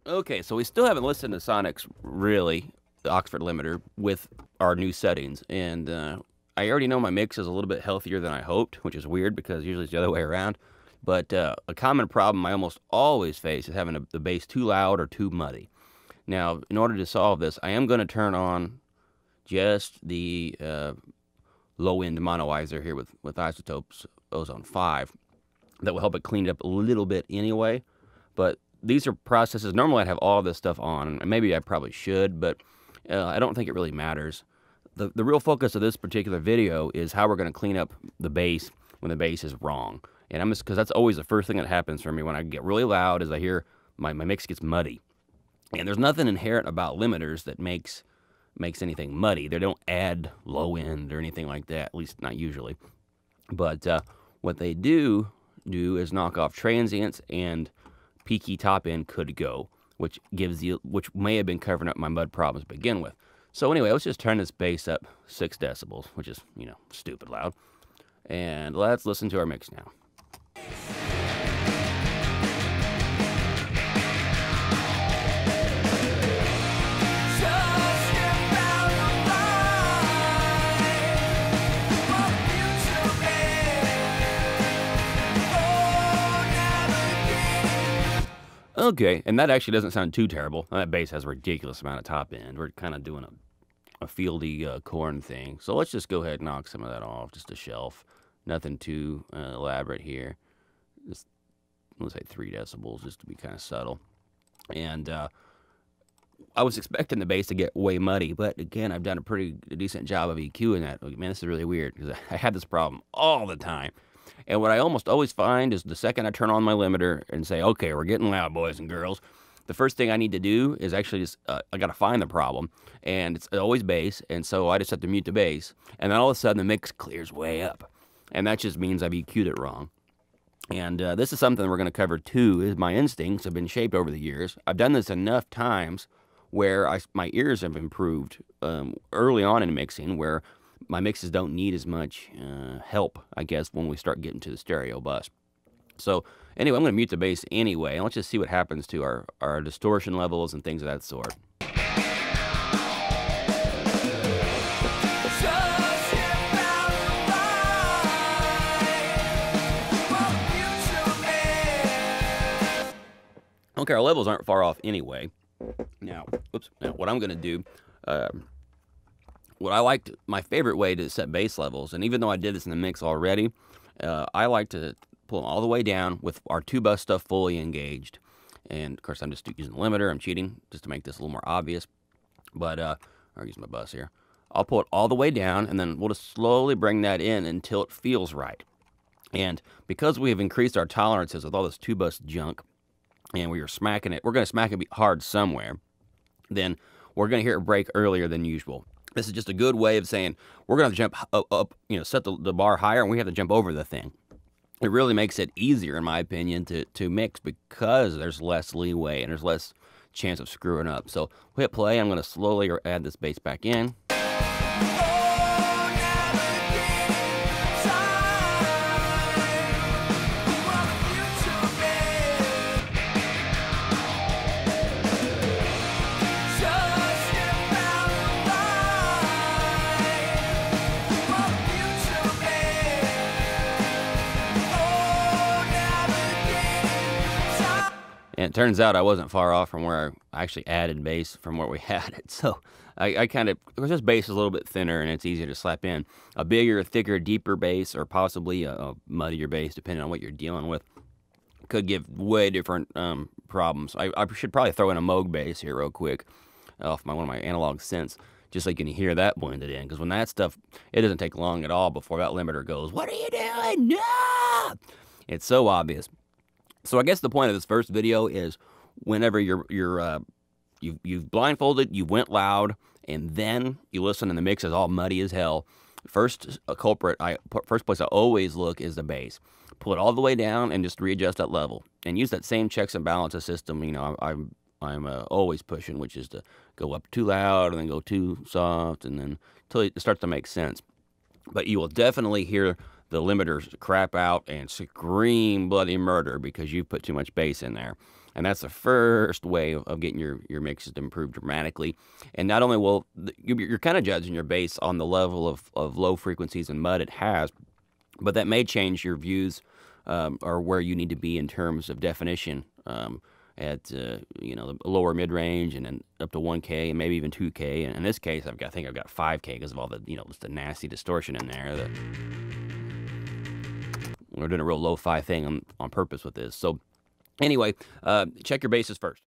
Okay, so we still haven't listened to Sonic's really, the Oxford limiter, with our new settings. And I already know my mix is a little bit healthier than I hoped, which is weird because usually it's the other way around. But a common problem I almost always face is having the bass too loud or too muddy. Now, in order to solve this, I am going to turn on just the low end monoizer here with Isotopes Ozone 5. That will help it clean it up a little bit anyway. But these are processes. Normally, I'd have all this stuff on, and maybe I probably should, but I don't think it really matters. The real focus of this particular video is how we're going to clean up the bass when the bass is wrong. And I'm just because that's always the first thing that happens for me when I get really loud is I hear my mix gets muddy. And there's nothing inherent about limiters that makes anything muddy. They don't add low end or anything like that, at least not usually. But what they do is knock off transients and peaky top end could go, which may have been covering up my mud problems to begin with. So anyway, let's just turn this bass up 6 decibels, which is, stupid loud. And let's listen to our mix now. Okay, and that actually doesn't sound too terrible. That bass has a ridiculous amount of top end. We're kind of doing a fieldy corn thing. So let's just go ahead and knock some of that off, just a shelf. Nothing too elaborate here. Just, let's say 3 decibels, just to be kind of subtle. And I was expecting the bass to get way muddy, but again, I've done a pretty decent job of EQing that. Man, this is really weird because I had this problem all the time. And what I almost always find is the second I turn on my limiter and say, okay, we're getting loud, boys and girls, the first thing I need to do is actually just, I got to find the problem. And it's always bass. And so I just have to mute the bass. And then all of a sudden the mix clears way up. And that just means I've EQ'd it wrong. And this is something we're going to cover too, is my instincts have been shaped over the years. I've done this enough times where my ears have improved early on in mixing, where my mixes don't need as much help, I guess, when we start getting to the stereo bus. So anyway, I'm going to mute the bass anyway, and let's just see what happens to our distortion levels and things of that sort. Okay, our levels aren't far off anyway. Now, what I'm going to do, my favorite way to set bass levels, and even though I did this in the mix already, I like to pull them all the way down with our 2-bus stuff fully engaged. And of course, I'm just using the limiter. I'm cheating just to make this a little more obvious. But I'll use my bus here. I'll pull it all the way down, and then we'll just slowly bring that in until it feels right. And because we have increased our tolerances with all this 2-bus junk, and we are smacking it, we're going to smack it hard somewhere, then we're going to hear it break earlier than usual. This is just a good way of saying we're going to jump up, set the bar higher, and we have to jump over the thing. It really makes it easier, in my opinion, to mix because there's less leeway and there's less chance of screwing up. So hit play. I'm going to slowly add this bass back in. And it turns out I wasn't far off from where I actually added bass from where we had it. So I kind of, because this bass is a little bit thinner and it's easier to slap in. A bigger, thicker, deeper bass, or possibly a muddier bass, depending on what you're dealing with, could give way different problems. I should probably throw in a Moog bass here real quick off one of my analog synths, just so you can hear that blended in. Because when that stuff, it doesn't take long at all before that limiter goes, "What are you doing? No!" It's so obvious. So I guess the point of this first video is whenever you've blindfolded, you went loud, and then you listen and the mix is all muddy as hell. First place I always look is the bass. Pull it all the way down and just readjust that level, and use that same checks and balances system. I'm always pushing, which is to go up too loud and then go too soft, and then until it starts to make sense. But you will definitely hear the limiters crap out and scream bloody murder because you put too much bass in there. And that's the first way of getting your mixes to improve dramatically. And not only will you're kind of judging your bass on the level of low frequencies and mud it has, but that may change your views or where you need to be in terms of definition at the lower mid range and then up to 1K and maybe even 2K. And in this case, I think I've got 5K because of all the just the nasty distortion in there. We're doing a real lo-fi thing on purpose with this. So anyway, check your basses first.